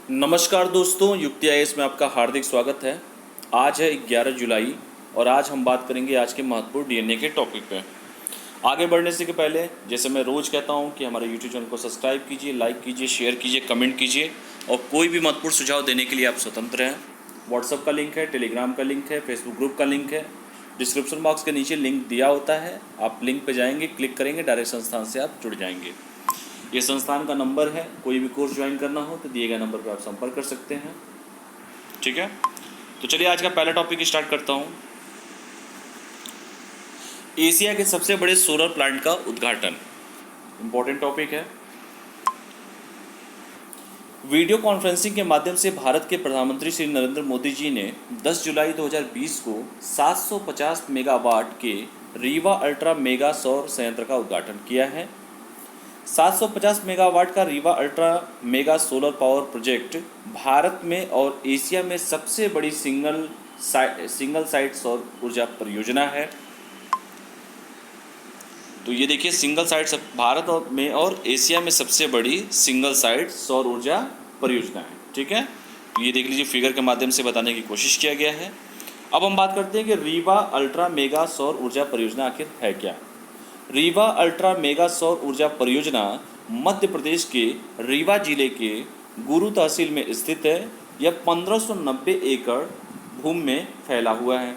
नमस्कार दोस्तों, युक्ति आईएएस में आपका हार्दिक स्वागत है। आज है 11 जुलाई और आज हम बात करेंगे आज के महत्वपूर्ण डीएनए के टॉपिक पे। आगे बढ़ने से पहले जैसे मैं रोज़ कहता हूं कि हमारे यूट्यूब चैनल को सब्सक्राइब कीजिए, लाइक कीजिए, शेयर कीजिए, कमेंट कीजिए और कोई भी महत्वपूर्ण सुझाव देने के लिए आप स्वतंत्र हैं। व्हाट्सअप का लिंक है, टेलीग्राम का लिंक है, फेसबुक ग्रुप का लिंक है, डिस्क्रिप्शन बॉक्स के नीचे लिंक दिया होता है। आप लिंक पर जाएंगे, क्लिक करेंगे, डायरेक्ट संस्थान से आप जुड़ जाएंगे। ये संस्थान का नंबर है, कोई भी कोर्स ज्वाइन करना हो तो दिए गए नंबर पर आप संपर्क कर सकते हैं। ठीक है, तो चलिए आज का पहला टॉपिक स्टार्ट करता हूँ। एशिया के सबसे बड़े सोलर प्लांट का उद्घाटन, इंपॉर्टेंट टॉपिक है। वीडियो कॉन्फ्रेंसिंग के माध्यम से भारत के प्रधानमंत्री श्री नरेंद्र मोदी जी ने 10 जुलाई 2020 को 750 मेगावाट के रीवा अल्ट्रा मेगा सौर संयंत्र का उद्घाटन किया है। 750 मेगावाट का Rewa ultra mega solar power project Bharat में और एशिया में सबसे बड़ी सिंगल साइट सौर ऊर्जा परियोजना है। तो ये देखिए, सिंगल साइट भारत में और एशिया में सबसे बड़ी सिंगल साइट सौर ऊर्जा परियोजना है। ठीक है, तो ये देख लीजिए, फिगर के माध्यम से बताने की कोशिश किया गया है। अब हम बात करते हैं कि रीवा अल्ट्रा मेगा सौर ऊर्जा परियोजना आखिर है क्या। रीवा अल्ट्रा मेगा सौर ऊर्जा परियोजना मध्य प्रदेश के रीवा जिले के गुरु तहसील में स्थित है। यह 1590 एकड़ भूमि में फैला हुआ है।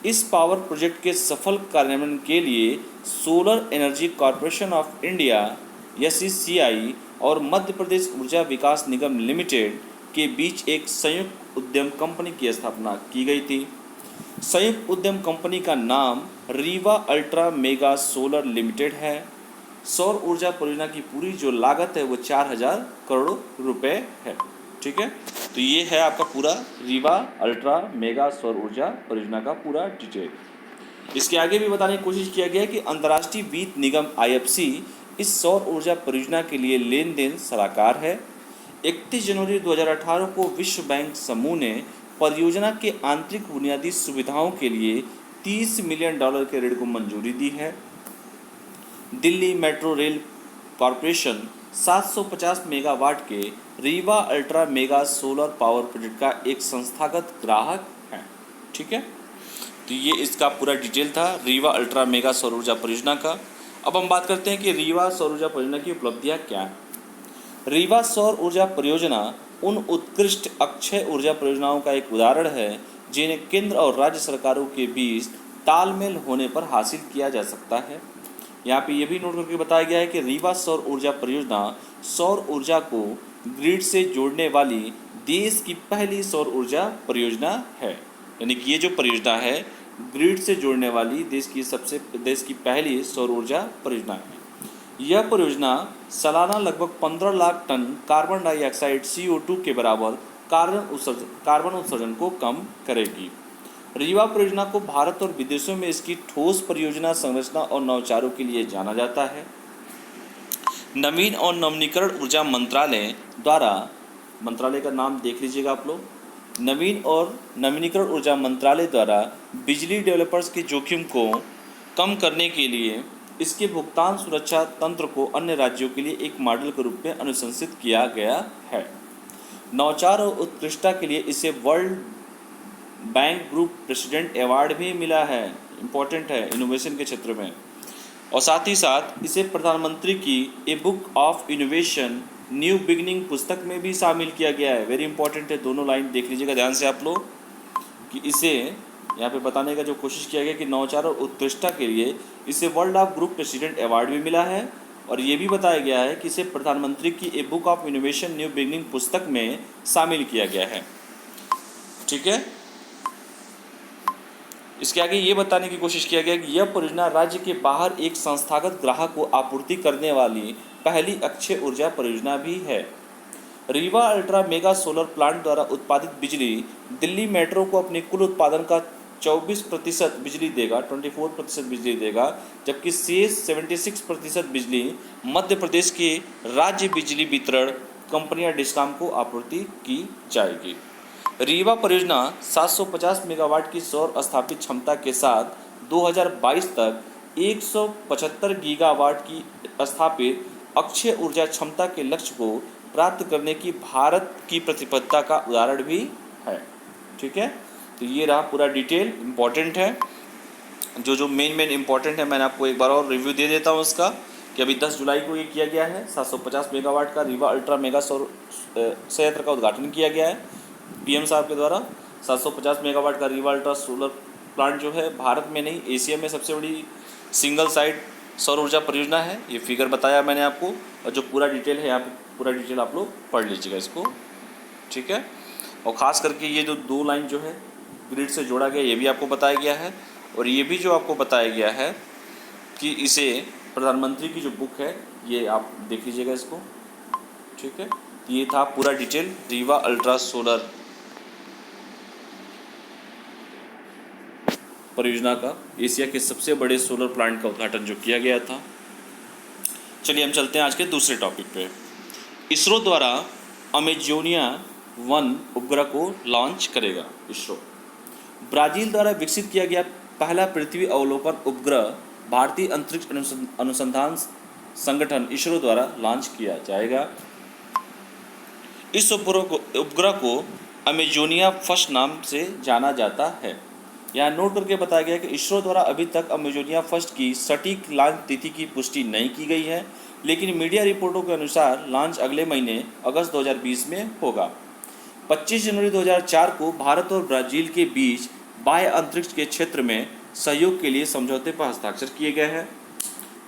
इस पावर प्रोजेक्ट के सफल कार्यान्वयन के लिए solar energy corporation of India (SECI) और मध्य प्रदेश ऊर्जा विकास निगम लिमिटेड के बीच एक संयुक्त उद्यम कंपनी की स्थापना की गई थी। संयुक्त उद्यम कंपनी का नाम Rewa ultra mega solar limited है। सौर ऊर्जा परियोजना की पूरी जो लागत है वो 4000 करोड़ रुपए है। ठीक है, तो ये है आपका पूरा रीवा अल्ट्रा मेगा सौर ऊर्जा परियोजना का पूरा डिटेल। इसके आगे भी बताने की कोशिश किया गया है कि अंतर्राष्ट्रीय वित्त निगम IFC इस सौर ऊर्जा परियोजना के लिए लेन देन सलाहकार है। 31 जनवरी 2018 को विश्व बैंक समूह ने परियोजना के आंतरिक बुनियादी सुविधाओं के लिए $30 मिलियन के ऋण को मंजूरी दी है। Delhi metro rail corporation 750 megawatt के Rewa ultra mega solar power project का एक संस्थागत ग्राहक है। ठीक है, तो ये इसका पूरा डिटेल था रीवा अल्ट्रा मेगा सौर ऊर्जा परियोजना का। अब हम बात करते हैं कि रीवा सौर ऊर्जा परियोजना की उपलब्धियाँ क्या हैं। रीवा सौर ऊर्जा परियोजना उन उत्कृष्ट अक्षय ऊर्जा परियोजनाओं का एक उदाहरण है जिन्हें केंद्र और राज्य सरकारों के बीच तालमेल होने पर हासिल किया जा सकता है। यहाँ पे ये भी नोट करके बताया गया है कि रीवा सौर ऊर्जा परियोजना सौर ऊर्जा को ग्रिड से जोड़ने वाली देश की पहली सौर ऊर्जा परियोजना है। यानी कि ये जो परियोजना है ग्रिड से जोड़ने वाली देश की पहली सौर ऊर्जा परियोजना है। यह परियोजना सालाना लगभग 15 lakh ton carbon dioxide CO2 के बराबर कार्बन उत्सर्जन को कम करेगी। रीवा परियोजना को भारत और विदेशों में इसकी ठोस परियोजना संरचना और नवाचारों के लिए जाना जाता है। नवीन और नवीनीकरण ऊर्जा मंत्रालय द्वारा, मंत्रालय का नाम देख लीजिएगा आप लोग, नवीन और नवीनीकरण ऊर्जा मंत्रालय द्वारा बिजली डेवलपर्स के जोखिम को कम करने के लिए इसके भुगतान सुरक्षा तंत्र को अन्य राज्यों के लिए एक मॉडल के रूप में अनुशंसित किया गया है। नवाचार और उत्कृष्टता के लिए इसे world bank group president award भी मिला है। इम्पोर्टेंट है इनोवेशन के क्षेत्र में। और साथ ही साथ इसे प्रधानमंत्री की a book of innovation new beginning पुस्तक में भी शामिल किया गया है। वेरी इंपॉर्टेंट है, दोनों लाइन देख लीजिएगा ध्यान से आप लोग कि इसे यहाँ पे बताने का जो कोशिश किया गया कि नवाचार और उत्कृष्टता के लिए इसे world of group president award भी मिला है। और ये भी बताया गया है कि इसे प्रधानमंत्री की a book of innovation new beginning पुस्तक में शामिल किया गया है। ठीक है, इसके आगे ये बताने की कोशिश किया गया कि यह परियोजना राज्य के बाहर एक संस्थागत ग्राहक को आपूर्ति करने वाली पहली अक्षय ऊर्जा परियोजना भी है। Rewa ultra mega solar plant द्वारा उत्पादित बिजली दिल्ली मेट्रो को अपने कुल उत्पादन का 24% बिजली देगा, 24% बिजली देगा, जबकि शेष 76% बिजली मध्य प्रदेश के राज्य बिजली वितरण कंपनियां डिस्कॉम को आपूर्ति की जाएगी। रीवा परियोजना 750 मेगावाट की सौर स्थापित क्षमता के साथ 2022 तक 175 गीगावाट की स्थापित अक्षय ऊर्जा क्षमता के लक्ष्य को प्राप्त करने की भारत की प्रतिबद्धता का उदाहरण भी है। ठीक है, तो ये रहा पूरा डिटेल, इम्पॉर्टेंट है। जो मेन इम्पॉर्टेंट है मैंने आपको एक बार और रिव्यू दे देता हूँ उसका, कि अभी 10 जुलाई को ये किया गया है 750 मेगावाट का रीवा अल्ट्रा मेगा सौर संयंत्र का उद्घाटन किया गया है पीएम साहब के द्वारा। 750 मेगावाट का रीवा अल्ट्रा सोलर प्लांट जो है भारत में नहीं एशिया में सबसे बड़ी सिंगल साइट सौर ऊर्जा परियोजना है। ये फिगर बताया मैंने आपको, और जो पूरा डिटेल है यहाँ पे पूरा डिटेल आप लोग पढ़ लीजिएगा इसको। ठीक है, और ख़ास करके ये जो 2 लाइन जो है ग्रिड से जोड़ा गया ये भी आपको बताया गया है, और ये भी जो आपको बताया गया है कि इसे प्रधानमंत्री की जो बुक है ये आप देख लीजिएगा इसको। ठीक है, तो ये था पूरा डिटेल रीवा अल्ट्रा सोलर परियोजना का, एशिया के सबसे बड़े सोलर प्लांट का उद्घाटन जो किया गया था। चलिए हम चलते हैं आज के दूसरे टॉपिक पे। इसरो द्वारा अमेजोनिया 1 उपग्रह को लॉन्च करेगा। इसरो ब्राज़ील द्वारा विकसित किया गया पहला पृथ्वी अवलोकन उपग्रह भारतीय अंतरिक्ष अनुसंधान संगठन इसरो द्वारा लॉन्च किया जाएगा। इस उपग्रह को अमेजोनिया फर्स्ट नाम से जाना जाता है। यहाँ नोट करके बताया गया कि इसरो द्वारा अभी तक अमेजोनिया फर्स्ट की सटीक लॉन्च तिथि की पुष्टि नहीं की गई है, लेकिन मीडिया रिपोर्टों के अनुसार लॉन्च अगले महीने अगस्त 2020 में होगा। 25 जनवरी 2004 को भारत और ब्राज़ील के बीच बाह्य अंतरिक्ष के क्षेत्र में सहयोग के लिए समझौते पर हस्ताक्षर किए गए हैं।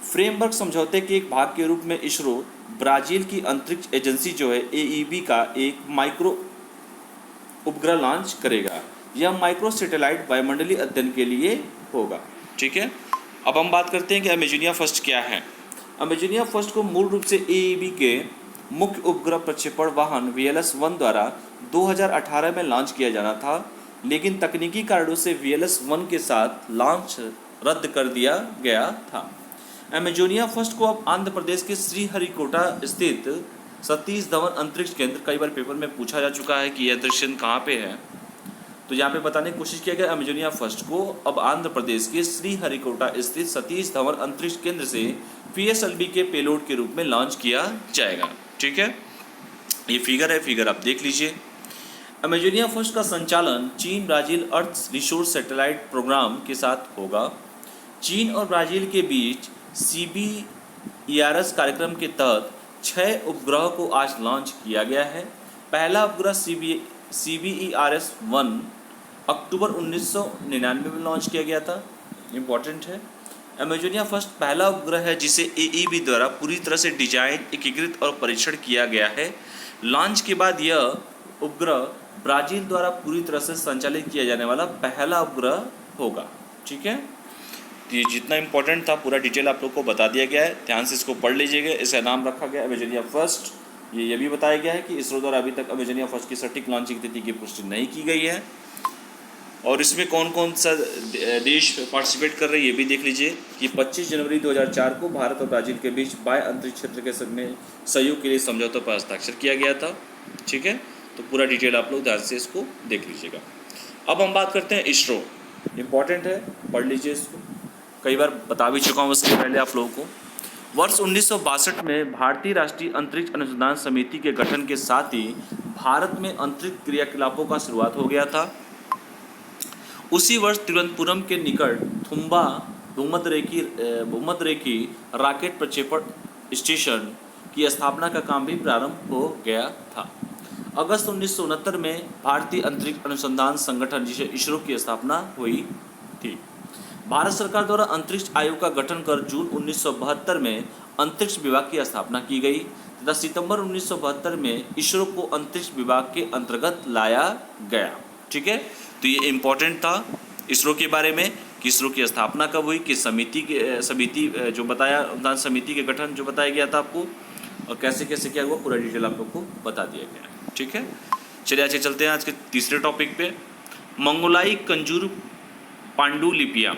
फ्रेमवर्क समझौते के एक भाग के रूप में इसरो ब्राज़ील की अंतरिक्ष एजेंसी जो है AEB का एक माइक्रो उपग्रह लॉन्च करेगा। यह माइक्रो सैटेलाइट वायुमंडलीय अध्ययन के लिए होगा। ठीक है, अब हम बात करते हैं कि अमेजोनिया फर्स्ट क्या है। अमेजोनिया फर्स्ट को मूल रूप से AEB के मुख्य उपग्रह प्रक्षेपण वाहन VLS-1 द्वारा 2018 में लॉन्च किया जाना था, लेकिन तकनीकी कारणों से VLS-1 के साथ लॉन्च रद्द कर दिया गया था। अमेजोनिया फर्स्ट को अब आंध्र प्रदेश के श्रीहरिकोटा स्थित सतीश धवन अंतरिक्ष केंद्र, कई बार पेपर में पूछा जा चुका है कि यह अंतरिक्ष केंद्र कहाँ पे है, तो यहाँ पे बताने की कोशिश किया गया अमेजोनिया फर्स्ट को अब आंध्र प्रदेश के श्रीहरिकोटा स्थित सतीश धवन अंतरिक्ष केंद्र से PSLV के पेलोड के रूप में लॉन्च किया जाएगा। ठीक है, ये फिगर है, फिगर आप देख लीजिए। अमेजोनिया फर्स्ट का संचालन चीन ब्राज़ील अर्थ रिसोर्स सैटेलाइट प्रोग्राम के साथ होगा। चीन और ब्राज़ील के बीच CBERS कार्यक्रम के तहत 6 उपग्रहों को आज लॉन्च किया गया है। पहला उपग्रह CBERS-1 अक्टूबर 1999 में लॉन्च किया गया था। इम्पॉर्टेंट है, अमेजोनिया फर्स्ट पहला उपग्रह है जिसे AEB द्वारा पूरी तरह से डिजाइन, एकीकृत और परीक्षण किया गया है। लॉन्च के बाद यह उपग्रह ब्राज़ील द्वारा पूरी तरह से संचालित किया जाने वाला पहला उपग्रह होगा। ठीक है, तो ये जितना इम्पोर्टेंट था पूरा डिटेल आप लोग को बता दिया गया है, ध्यान से इसको पढ़ लीजिएगा। इसका नाम रखा गया अमेजोनिया फर्स्ट। ये भी बताया गया है कि इसरो द्वारा अभी तक अमेजोनिया फर्स्ट की सटीक लॉन्चिंग तिथि की पुष्टि नहीं की गई है, और इसमें कौन कौन सा देश पार्टिसिपेट कर रहे हैं ये भी देख लीजिए कि 25 जनवरी 2004 को भारत और ब्राज़ील के बीच बाह्य अंतरिक्ष क्षेत्र के में सहयोग के लिए समझौतों पर हस्ताक्षर किया गया था। ठीक है, तो पूरा डिटेल आप लोग ध्यान से इसको देख लीजिएगा। अब हम बात करते हैं इसरो, इम्पॉर्टेंट है, पढ़ लीजिए इसको, कई बार बता भी चुका हूँ उसके पहले आप लोगों को। वर्ष 1962 में भारतीय राष्ट्रीय अंतरिक्ष अनुसंधान समिति के गठन के साथ ही भारत में अंतरिक्ष क्रियाकलापों का शुरुआत हो गया था। उसी वर्ष तिरुवनंतपुरम के निकट थुम्बा भूमध्यरेखी रॉकेट प्रक्षेपण स्टेशन की स्थापना का काम भी प्रारंभ हो गया था। अगस्त 1969 में भारतीय अंतरिक्ष अनुसंधान संगठन जिसे इसरो की स्थापना हुई थी। भारत सरकार द्वारा अंतरिक्ष आयोग का गठन कर जून 1972 में अंतरिक्ष विभाग की स्थापना की गई तथा सितंबर 1972 में इसरो को अंतरिक्ष विभाग के अंतर्गत लाया गया। ठीक है, तो ये इम्पोर्टेंट था इसरो के बारे में कि इसरो की स्थापना कब हुई, कि समिति जो बताया अनुसंधान समिति के गठन जो बताया गया था आपको, और कैसे कैसे क्या हुआ पूरा डिटेल आप लोग को बता दिया गया है। ठीक है, चलिए आज चलते हैं आज के तीसरे टॉपिक पे, मंगोलाई कंजूर पांडुलिपियाँ।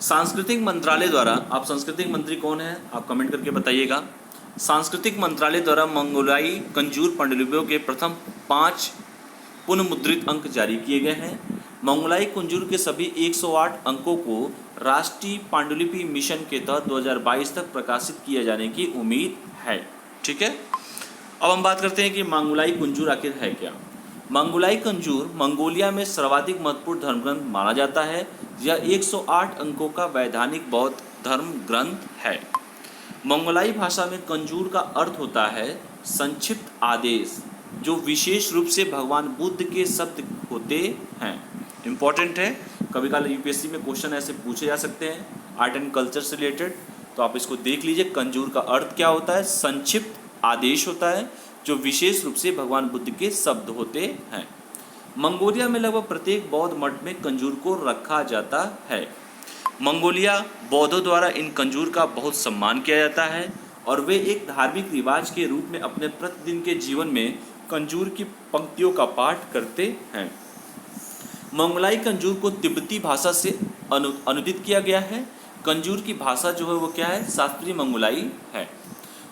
सांस्कृतिक मंत्रालय द्वारा, आप सांस्कृतिक मंत्री कौन है आप कमेंट करके बताइएगा। सांस्कृतिक मंत्रालय द्वारा मंगोलाई कंजूर पांडुलिपियों के प्रथम 5 पुनर्मुद्रित अंक जारी किए गए हैं। मंगोलाई कंजूर के सभी 108 अंकों को राष्ट्रीय पांडुलिपि मिशन के तहत 2022 तक प्रकाशित किए जाने की उम्मीद है। ठीक है। अब हम बात करते हैं कि मंगोलाई कुंजूर आखिर है क्या। मंगोलाई कुंजूर मंगोलिया में सर्वाधिक महत्वपूर्ण धर्म ग्रंथ माना जाता है। यह 108 अंकों का वैधानिक बौद्ध धर्म ग्रंथ है। मंगोलाई भाषा में कंजूर का अर्थ होता है संक्षिप्त आदेश, जो विशेष रूप से भगवान बुद्ध के शब्द होते हैं। इम्पॉर्टेंट है, कभी कभी यूपीएससी में क्वेश्चन ऐसे पूछे जा सकते हैं आर्ट एंड कल्चर से रिलेटेड, तो आप इसको देख लीजिए। कंजूर का अर्थ क्या होता है? संक्षिप्त आदेश होता है, जो विशेष रूप से भगवान बुद्ध के शब्द होते हैं। मंगोलिया में लगभग प्रत्येक बौद्ध मठ में कंजूर को रखा जाता है। मंगोलिया बौद्धों द्वारा इन कंजूर का बहुत सम्मान किया जाता है और वे एक धार्मिक रिवाज के रूप में अपने प्रतिदिन के जीवन में कंजूर की पंक्तियों का पाठ करते हैं। मंगोलाई कंजूर को तिब्बती भाषा से अनुदित किया गया है। कंजूर की भाषा जो है वो क्या है? शास्त्रीय मंगोलाई है।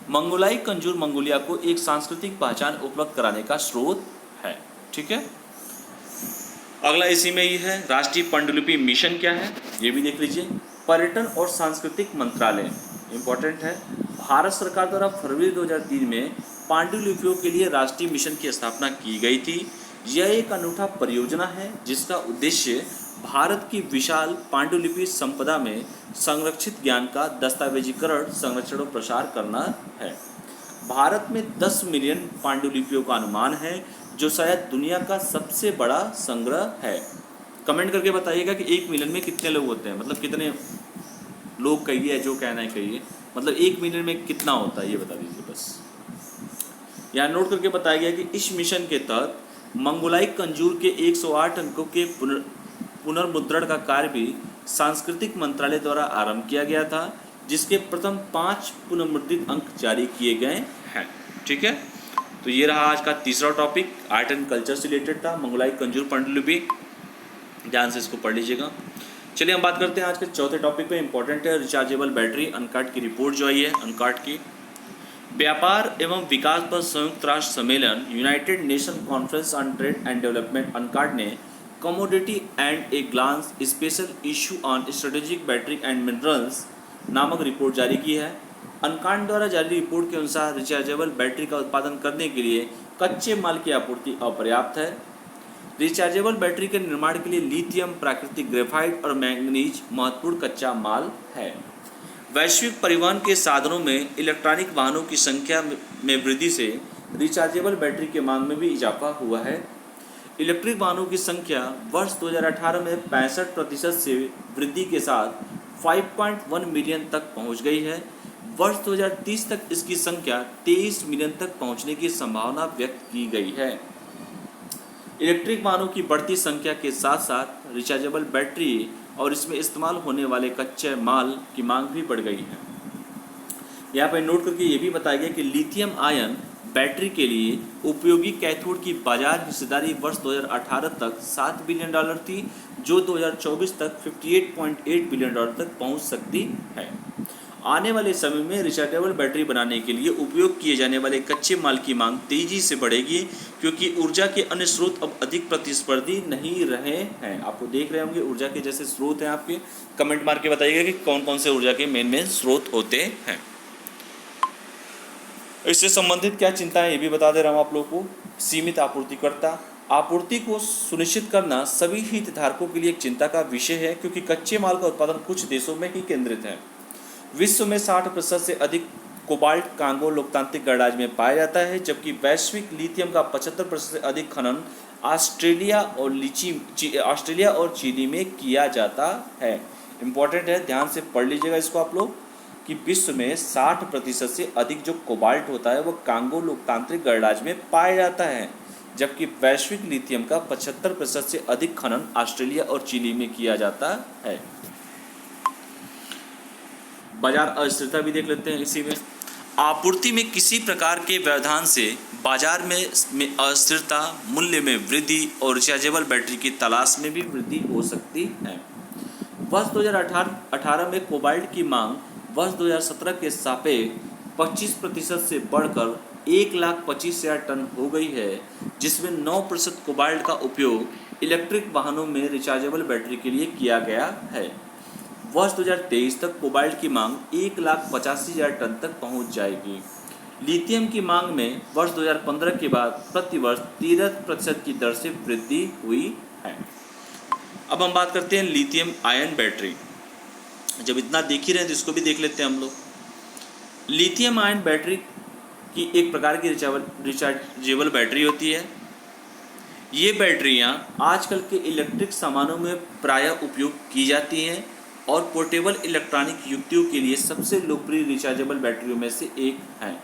मंगोलाई कंजूर मंगोलिया को एक सांस्कृतिक पहचान उपलब्ध कराने का स्रोत है। ठीक है, अगला इसी में ही है राष्ट्रीय पांडुलिपि मिशन क्या है, ये भी देख लीजिए। पर्यटन और सांस्कृतिक मंत्रालय इम्पोर्टेंट है। भारत सरकार द्वारा फरवरी 2003 में पांडुलिपियों के लिए राष्ट्रीय मिशन की स्थापना की गई थी। यह एक अनूठा परियोजना है जिसका उद्देश्य भारत की विशाल पांडुलिपि संपदा में संरक्षित ज्ञान का दस्तावेजीकरण, संरक्षण और प्रसार करना है। भारत में 10 मिलियन पांडुलिपियों का अनुमान है, जो शायद दुनिया का सबसे बड़ा संग्रह है। कमेंट करके बताइएगा कि 1 मिलियन में कितने लोग होते हैं, मतलब कितने लोग कहिए, जो कहना है कहिए, मतलब 1 मिलियन में कितना होता है ये बता दीजिए बस। यहाँ नोट करके बताया गया कि इस मिशन के तहत मंगोलाई कंजूर के 108 अंकों के पुनर्मुद्रण का कार्य भी सांस्कृतिक मंत्रालय द्वारा आरंभ किया गया था, जिसके प्रथम 5 पुनर्मुद्रित अंक जारी किए गए हैं। ठीक है, तो ये रहा आज का तीसरा टॉपिक, आर्ट एंड कल्चर से रिलेटेड था, मंगोलाई कंजूर पांडुलिपि। ध्यान से इसको पढ़ लीजिएगा। चलिए हम बात करते हैं आज के चौथे टॉपिक पे। इंपॉर्टेंट है रिचार्जेबल बैटरी अनकार्ड की रिपोर्ट जो आई है, अनकार्ड की। व्यापार एवं विकास पर संयुक्त राष्ट्र सम्मेलन United Nation conference on trade and development UNCTAD ने commodity and a glance special issue on strategic battery and minerals नामक रिपोर्ट जारी की है। अनकार्ड द्वारा जारी रिपोर्ट के अनुसार रिचार्जेबल बैटरी का उत्पादन करने के लिए कच्चे माल की आपूर्ति अपर्याप्त है। रिचार्जेबल बैटरी के निर्माण के लिए लिथियम, प्राकृतिक ग्रेफाइट और मैंगनीज महत्वपूर्ण कच्चा माल है। वैश्विक परिवहन के साधनों में इलेक्ट्रॉनिक वाहनों की संख्या में वृद्धि से रिचार्जेबल बैटरी के मांग में भी इजाफा हुआ है। इलेक्ट्रिक वाहनों की संख्या वर्ष 2018 में 65% से वृद्धि के साथ 5.1 मिलियन तक पहुंच गई है। वर्ष 2030 तक इसकी संख्या 23 मिलियन तक पहुंचने की संभावना व्यक्त की गई है। इलेक्ट्रिक वाहनों की बढ़ती संख्या के साथ साथ रिचार्जेबल बैटरी और इसमें इस्तेमाल होने वाले कच्चे माल की मांग भी बढ़ गई है। यहाँ पर नोट करके ये भी बताया गया कि लिथियम आयन बैटरी के लिए उपयोगी कैथोड की बाजार हिस्सेदारी वर्ष 2018 तक $7 बिलियन थी, जो 2024 तक $58.8 बिलियन तक पहुँच सकती है। आने वाले समय में रिचार्जेबल बैटरी बनाने के लिए उपयोग किए जाने वाले कच्चे माल की मांग तेजी से बढ़ेगी, क्योंकि ऊर्जा के अन्य स्रोत अब अधिक प्रतिस्पर्धी नहीं रहे हैं। आपको देख रहे होंगे ऊर्जा के जैसे स्रोत हैं आपके, कमेंट मार के बताइएगा कि कौन कौन से ऊर्जा के मेन स्रोत होते हैं। इससे संबंधित क्या चिंता है ये भी बता दे रहा हूँ आप लोगों को। सीमित आपूर्तिकर्ता आपूर्ति को सुनिश्चित करना सभी हितधारकों के लिए एक चिंता का विषय है, क्योंकि कच्चे माल का उत्पादन कुछ देशों में ही केंद्रित है। विश्व में 60% से अधिक कोबाल्ट कांगो लोकतांत्रिक गणराज्य में पाया जाता है, जबकि वैश्विक लिथियम का 75% से अधिक खनन ऑस्ट्रेलिया और चिली में किया जाता है। इम्पॉर्टेंट है, ध्यान से पढ़ लीजिएगा इसको आप लोग, कि विश्व में 60% से अधिक जो कोबाल्ट होता है वो कांगो लोकतांत्रिक गणराज्य में पाया जाता है, जबकि वैश्विक लिथियम का 75% से अधिक खनन ऑस्ट्रेलिया और चिली में किया जाता है। बाजार अस्थिरता भी देख लेते हैं इसी में। आपूर्ति में किसी प्रकार के व्यवधान से बाजार में अस्थिरता, मूल्य में वृद्धि और रिचार्जेबल बैटरी की तलाश में भी वृद्धि हो सकती है। वर्ष 2018 में कोबाल्ट की मांग वर्ष 2017 के सापेक्ष 25% से बढ़कर 1,25,000 टन हो गई है, जिसमें 9% कोबाल्ट का उपयोग इलेक्ट्रिक वाहनों में रिचार्जेबल बैटरी के लिए किया गया है। वर्ष 2023 तक कोबाल्ट की मांग 1,85,000 टन तक पहुंच जाएगी। लिथियम की मांग में वर्ष 2015 के बाद प्रतिवर्ष 13% की दर से वृद्धि हुई है। अब हम बात करते हैं लिथियम आयन बैटरी। जब इतना देख ही रहे हैं तो इसको भी देख लेते हैं हम लोग। लिथियम आयन बैटरी की एक प्रकार की रिचार्जेबल बैटरी होती है। ये बैटरियाँ आजकल के इलेक्ट्रिक सामानों में प्रायः उपयोग की जाती हैं और पोर्टेबल इलेक्ट्रॉनिक युक्तियों के लिए सबसे लोकप्रिय रिचार्जेबल बैटरियों में से एक है।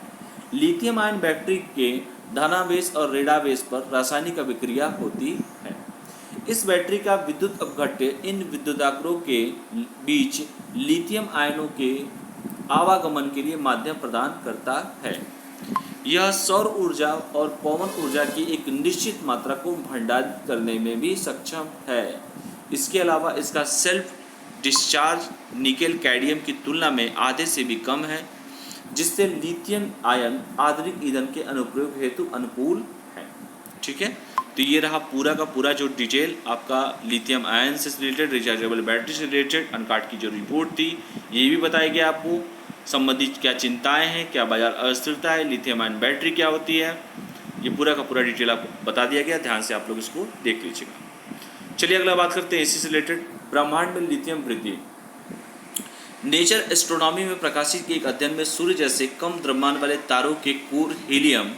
लिथियम आयन बैटरी के धनावेश और ऋणावेश पर रासायनिक अभिक्रिया होती है। इस बैटरी का विद्युत अपघट्य इन विद्युताग्रों के बीच लिथियम आयनों के आवागमन के लिए माध्यम प्रदान करता है। यह सौर ऊर्जा और पवन ऊर्जा की एक निश्चित मात्रा को भंडारित करने में भी सक्षम है। इसके अलावा इसका सेल्फ डिस्चार्ज निकेल कैडमियम की तुलना में आधे से भी कम है, जिससे लिथियम आयन आधुनिक ईंधन के अनुप्रयोग हेतु अनुकूल है। ठीक है, तो ये रहा पूरा का पूरा जो डिटेल आपका लिथियम आयन से रिलेटेड, रिचार्जेबल बैटरी से रिलेटेड अनकाट की जो रिपोर्ट थी, ये भी बताया गया आपको संबंधित क्या चिंताएं हैं, क्या बाजार अस्थिरता है, लिथियम आयन बैटरी क्या होती है, ये पूरा का पूरा डिटेल आपको बता दिया गया। ध्यान से आप लोग इसको देख लीजिएगा। चलिए अगला बात करते हैं इसी से रिलेटेड, ब्रह्मांड में लिथियम वृद्धि। नेचर एस्ट्रोनॉमी में प्रकाशित एक अध्ययन में सूर्य जैसे कम द्रव्यमान वाले तारों के कोर हीलियम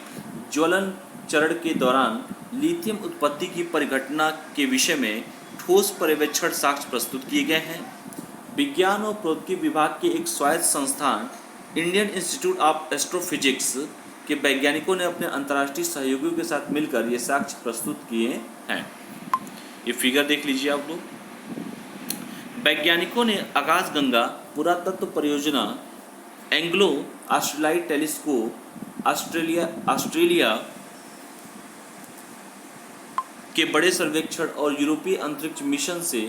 ज्वलन चरण के दौरान लिथियम उत्पत्ति की परिघटना के विषय में ठोस पर्यवेक्षण साक्ष्य प्रस्तुत किए गए हैं। विज्ञान और प्रौद्योगिकी विभाग के एक स्वायत्त संस्थान इंडियन इंस्टीट्यूट ऑफ एस्ट्रोफिजिक्स के वैज्ञानिकों ने अपने अंतर्राष्ट्रीय सहयोगियों के साथ मिलकर ये साक्ष्य प्रस्तुत किए हैं। ये फिगर देख लीजिए आप लोग। वैज्ञानिकों ने आकाशगंगा पुरातत्व परियोजना, एंग्लो ऑस्ट्रेलियाई टेलीस्कोप, ऑस्ट्रेलिया के बड़े सर्वेक्षण और यूरोपीय अंतरिक्ष मिशन से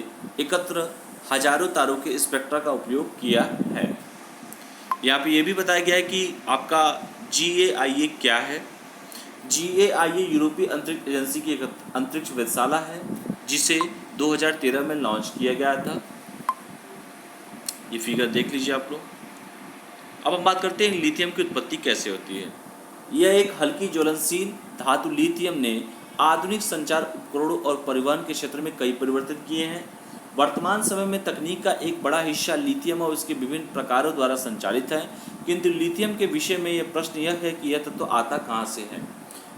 एकत्र हजारों तारों के स्पेक्ट्रा का उपयोग किया है। यहाँ पे ये भी बताया गया है कि आपका GAIA क्या है। GAIA यूरोपीय अंतरिक्ष एजेंसी की एक अंतरिक्ष वेधशाला है जिसे 2013 में लॉन्च किया गया था। ये फिगर देख लीजिए आप लोग। अब हम बात करते हैं लिथियम की उत्पत्ति कैसे होती है। यह एक हल्की ज्वलनशील धातु लिथियम ने आधुनिक संचार उपकरणों और परिवहन के क्षेत्र में कई परिवर्तन किए हैं। वर्तमान समय में तकनीक का एक बड़ा हिस्सा लिथियम और उसके विभिन्न प्रकारों द्वारा संचालित है, किंतु लिथियम के विषय में यह प्रश्न यह है कि यह तत्व आता कहाँ से है।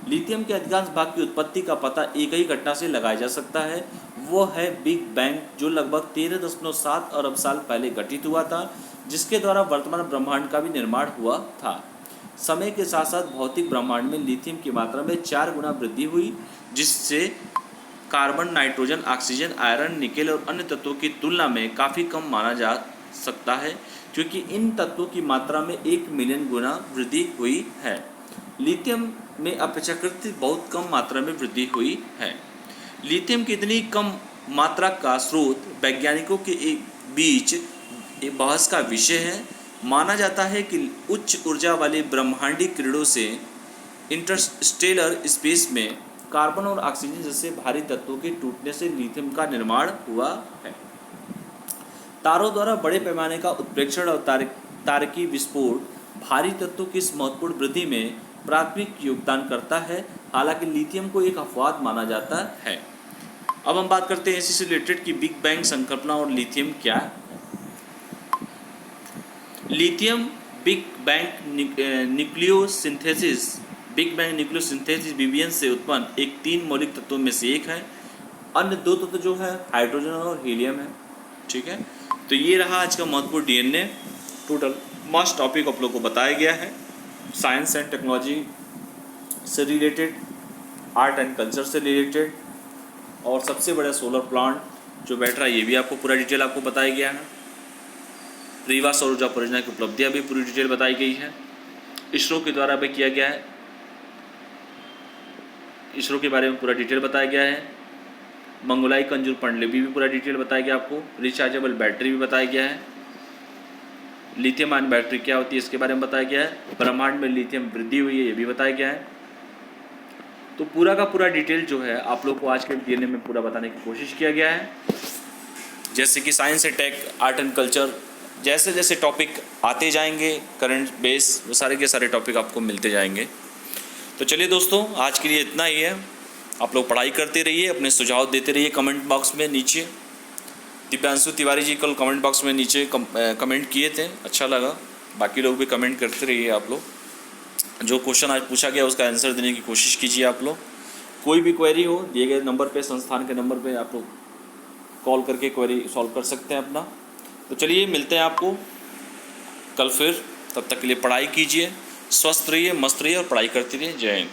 लिथियम के अधिकांश भाग की उत्पत्ति का पता एक ही घटना से लगाया जा सकता है, वो है बिग बैंग, जो लगभग 13.7 अरब साल पहले घटित हुआ था, जिसके द्वारा वर्तमान ब्रह्मांड का भी निर्माण हुआ था। समय के साथ साथ भौतिक ब्रह्मांड में लिथियम की मात्रा में 4 गुना वृद्धि हुई, जिससे carbon, nitrogen, oxygen, iron, nickel और अन्य तत्वों की तुलना में काफ़ी कम माना जा सकता है, क्योंकि इन तत्वों की मात्रा में 1 मिलियन गुना वृद्धि हुई है। लिथियम में अपेक्षाकृत बहुत कम मात्रा में वृद्धि हुई है। लिथियम की इतनी कम मात्रा का स्रोत वैज्ञानिकों के बीच एक बहस का विषय है। माना जाता है कि उच्च ऊर्जा वाले ब्रह्मांडीय किरणों से इंटरस्टेलर स्पेस में कार्बन और ऑक्सीजन जैसे भारी तत्वों के टूटने से लिथियम का निर्माण हुआ है। तारों द्वारा बड़े पैमाने का उत्प्रेक्षण और तारकीय विस्फोट भारी तत्वों की इस महत्वपूर्ण वृद्धि में प्राथमिक योगदान करता है। हालांकि लिथियम को एक अपवाद माना जाता है। अब हम बात करते हैं इसी से रिलेटेड कि बिग बैंग संकल्पना और लिथियम क्या है। Lithium big bang nucleosynthesis BBN से उत्पन्न एक 3 मौलिक तत्वों में से एक है। अन्य 2 तत्व जो है हाइड्रोजन और हीलियम है। ठीक है, तो ये रहा आज का महत्वपूर्ण DNA। टोटल मस्ट टॉपिक आप लोग को बताया गया है, साइंस एंड टेक्नोलॉजी से रिलेटेड, आर्ट एंड कल्चर से रिलेटेड, और सबसे बड़ा सोलर प्लांट जो बैठ रहा है ये भी आपको पूरा डिटेल आपको बताया गया है। रीवा सौर ऊर्जा परियोजना की उपलब्धियाँ भी पूरी डिटेल बताई गई है। इसरो के द्वारा भी किया गया है, इसरो के बारे में पूरा डिटेल बताया गया है। मंगोलाई कंजूर पंडुलिपि भी पूरा डिटेल बताया गया आपको। रिचार्जेबल बैटरी भी बताया गया है। लिथियम आयन बैटरी क्या होती है इसके बारे में बताया गया है। ब्रह्मांड में लिथियम वृद्धि हुई है ये भी बताया गया है। तो पूरा का पूरा डिटेल जो है आप लोग को आज के DNA में पूरा बताने की कोशिश किया गया है। जैसे कि science and tech, art and culture जैसे जैसे टॉपिक आते जाएंगे करंट बेस, वो सारे के सारे टॉपिक आपको मिलते जाएंगे। तो चलिए दोस्तों, आज के लिए इतना ही है। आप लोग पढ़ाई करते रहिए, अपने सुझाव देते रहिए कमेंट बॉक्स में नीचे। दिव्यांशु तिवारी जी कल कमेंट बॉक्स में नीचे कमेंट किए थे, अच्छा लगा। बाकी लोग भी कमेंट करते रहिए आप लोग। जो क्वेश्चन आज पूछा गया उसका आंसर देने की कोशिश कीजिए आप लोग। कोई भी क्वेरी हो दिए गए नंबर पे, संस्थान के नंबर पे आप लोग कॉल करके क्वेरी सॉल्व कर सकते हैं अपना। तो चलिए मिलते हैं आपको कल फिर, तब तक के लिए पढ़ाई कीजिए, स्वस्थ रहिए, मस्त रहिए और पढ़ाई करते रहिए। जय हिंद।